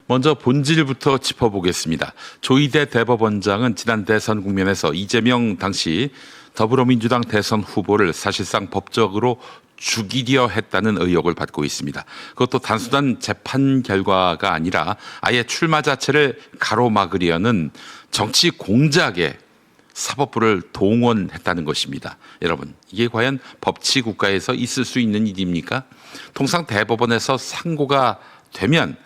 먼저 본질부터 짚어보겠습니다. 조희대 대법원장은 지난 대선 국면에서 이재명 당시 더불어민주당 대선 후보를 사실상 법적으로 죽이려 했다는 의혹을 받고 있습니다. 그것도 단순한 재판 결과가 아니라 아예 출마 자체를 가로막으려는 정치 공작에 사법부를 동원했다는 것입니다. 여러분, 이게 과연 법치 국가에서 있을 수 있는 일입니까? 통상 대법원에서 상고가 되면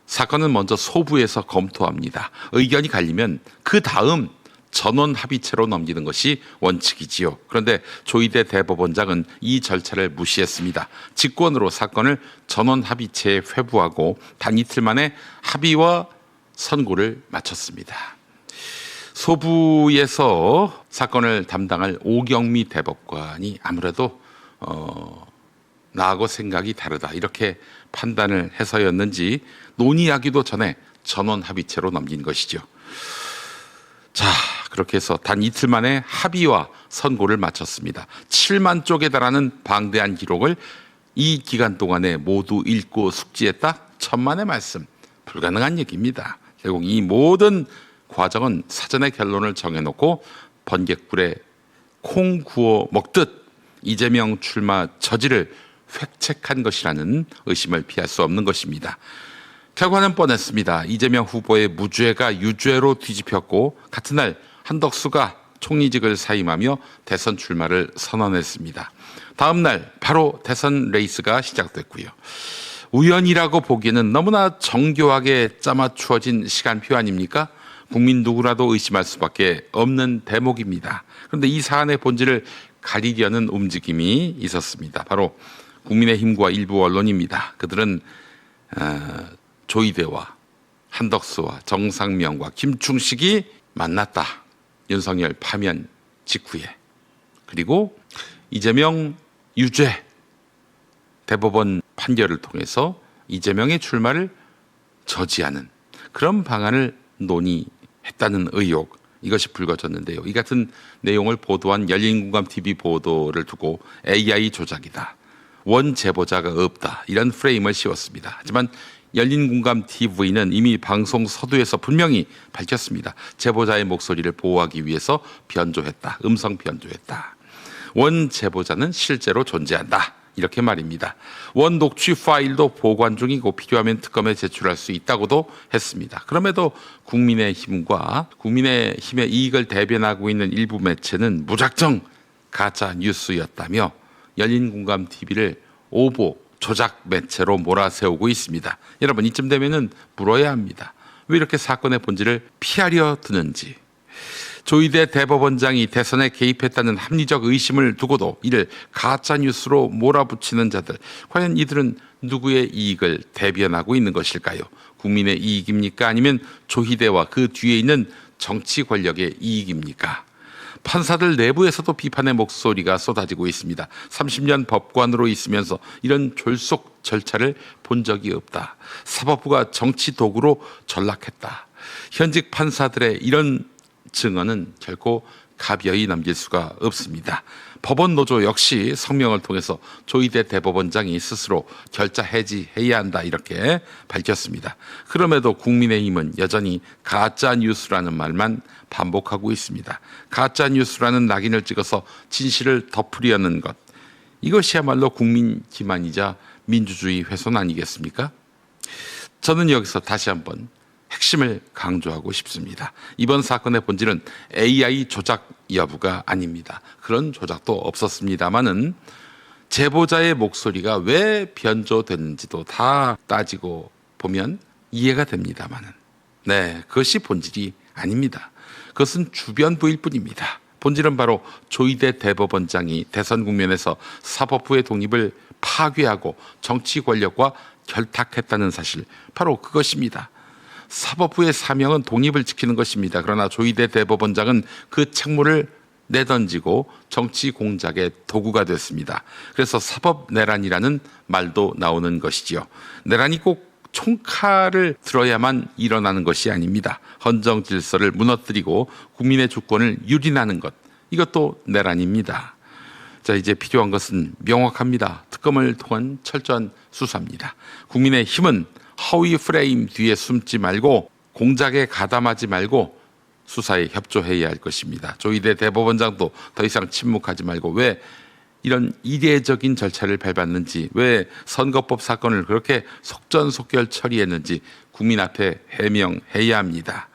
사건은 먼저 소부에서 검토합니다. 의견이 갈리면 그 다음 전원 합의체로 넘기는 것이 원칙이지요. 그런데 조희대 대법원장은 이 절차를 무시했습니다. 직권으로 사건을 전원 합의체에 회부하고 단 이틀 만에 합의와 선고를 마쳤습니다. 소부에서 사건을 담당할 오경미 대법관이 아무래도 나하고 생각이 다르다 이렇게 판단을 해서였는지 논의하기도 전에 전원 합의체로 넘긴 것이죠. 자, 그렇게 해서 단 이틀 만에 합의와 선고를 마쳤습니다. 7만 쪽에 달하는 방대한 기록을 이 기간 동안에 모두 읽고 숙지했다? 천만의 말씀. 불가능한 얘기입니다. 결국 이 모든 과정은 사전에 결론을 정해놓고 번갯불에 콩 구워 먹듯 이재명 출마 저지를 획책한 것이라는 의심을 피할 수 없는 것입니다. 결과는 뻔했습니다. 이재명 후보의 무죄가 유죄로 뒤집혔고 같은 날 한덕수가 총리직을 사임하며 대선 출마를 선언했습니다. 다음 날 바로 대선 레이스가 시작됐고요. 우연이라고 보기에는 너무나 정교하게 짜맞추어진 시간표 아닙니까? 국민 누구라도 의심할 수밖에 없는 대목입니다. 그런데 이 사안의 본질을 가리려는 움직임이 있었습니다. 바로 국민의힘과 일부 언론입니다. 그들은 조희대와 한덕수와 정상명과 김충식이 만났다. 윤석열 파면 직후에. 그리고 이재명 유죄 대법원 판결을 통해서 이재명의 출마를 저지하는 그런 방안을 논의했다는 의혹, 이것이 불거졌는데요. 이 같은 내용을 보도한 열린공감TV 보도를 두고 AI 조작이다, 원 제보자가 없다, 이런 프레임을 씌웠습니다. 하지만 열린공감TV는 이미 방송 서두에서 분명히 밝혔습니다. 제보자의 목소리를 보호하기 위해서 변조했다, 음성 변조했다. 원 제보자는 실제로 존재한다, 이렇게 말입니다. 원 녹취 파일도 보관 중이고 필요하면 특검에 제출할 수 있다고도 했습니다. 그럼에도 국민의힘과 국민의힘의 이익을 대변하고 있는 일부 매체는 무작정 가짜 뉴스였다며 열린공감TV를 오보 조작 매체로 몰아세우고 있습니다. 여러분, 이쯤 되면은 물어야 합니다. 왜 이렇게 사건의 본질을 피하려 드는지. 조희대 대법원장이 대선에 개입했다는 합리적 의심을 두고도 이를 가짜뉴스로 몰아붙이는 자들, 과연 이들은 누구의 이익을 대변하고 있는 것일까요? 국민의 이익입니까? 아니면 조희대와 그 뒤에 있는 정치 권력의 이익입니까? 판사들 내부에서도 비판의 목소리가 쏟아지고 있습니다. 30년 법관으로 있으면서 이런 졸속 절차를 본 적이 없다. 사법부가 정치 도구로 전락했다. 현직 판사들의 이런 증언은 결코 가벼이 넘길 수가 없습니다. 법원 노조 역시 성명을 통해서 조희대 대법원장이 스스로 결자 해지해야 한다, 이렇게 밝혔습니다. 그럼에도 국민의힘은 여전히 가짜 뉴스라는 말만 반복하고 있습니다. 가짜 뉴스라는 낙인을 찍어서 진실을 덮으려는 것, 이것이야말로 국민 기만이자 민주주의 훼손 아니겠습니까? 저는 여기서 다시 한번 핵심을 강조하고 싶습니다. 이번 사건의 본질은 AI 조작 여부가 아닙니다. 그런 조작도 없었습니다마는 제보자의 목소리가 왜 변조됐는지도 다 따지고 보면 이해가 됩니다마는, 그것이 본질이 아닙니다. 그것은 주변부일 뿐입니다. 본질은 바로 조희대 대법원장이 대선 국면에서 사법부의 독립을 파괴하고 정치 권력과 결탁했다는 사실, 바로 그것입니다. 사법부의 사명은 독립을 지키는 것입니다. 그러나 조희대 대법원장은 그 책무를 내던지고 정치 공작의 도구가 됐습니다. 그래서 사법 내란이라는 말도 나오는 것이지요. 내란이 꼭 총칼을 들어야만 일어나는 것이 아닙니다. 헌정 질서를 무너뜨리고 국민의 주권을 유린하는 것, 이것도 내란입니다. 자, 이제 필요한 것은 명확합니다. 특검을 통한 철저한 수사입니다. 국민의힘은 허위 프레임 뒤에 숨지 말고 공작에 가담하지 말고 수사에 협조해야 할 것입니다. 조희대 대법원장도 더 이상 침묵하지 말고 왜 이런 이례적인 절차를 밟았는지, 왜 선거법 사건을 그렇게 속전속결 처리했는지 국민 앞에 해명해야 합니다.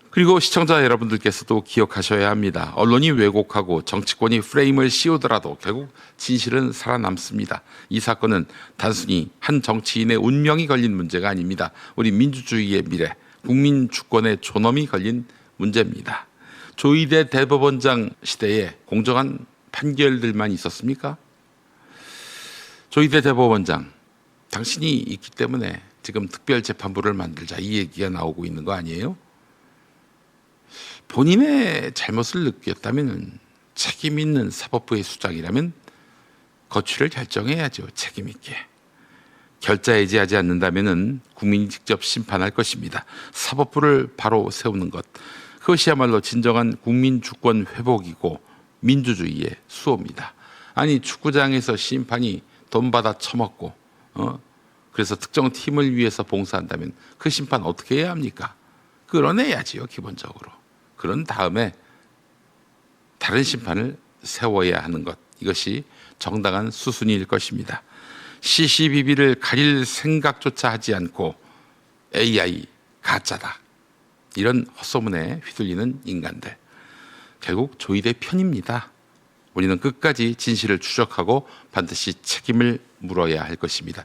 그리고 시청자 여러분들께서도 기억하셔야 합니다. 언론이 왜곡하고 정치권이 프레임을 씌우더라도 결국 진실은 살아남습니다. 이 사건은 단순히 한 정치인의 운명이 걸린 문제가 아닙니다. 우리 민주주의의 미래, 국민 주권의 존엄이 걸린 문제입니다. 조희대 대법원장 시대에 공정한 판결들만 있었습니까? 조희대 대법원장, 당신이 있기 때문에 지금 특별재판부를 만들자 이 얘기가 나오고 있는 거 아니에요? 본인의 잘못을 느꼈다면 책임 있는 사법부의 수장이라면 거취를 결정해야죠. 책임 있게. 결자해지하지 않는다면 국민이 직접 심판할 것입니다. 사법부를 바로 세우는 것, 그것이야말로 진정한 국민 주권 회복이고 민주주의의 수호입니다. 아니 축구장에서 심판이 돈 받아 처먹고 그래서 특정 팀을 위해서 봉사한다면 그 심판 어떻게 해야 합니까? 끌어내야지요, 기본적으로. 그런 다음에 다른 심판을 세워야 하는 것, 이것이 정당한 수순일 것입니다. CCBB를 가릴 생각조차 하지 않고 AI 가짜다, 이런 헛소문에 휘둘리는 인간들, 결국 조희대 편입니다. 우리는 끝까지 진실을 추적하고 반드시 책임을 물어야 할 것입니다.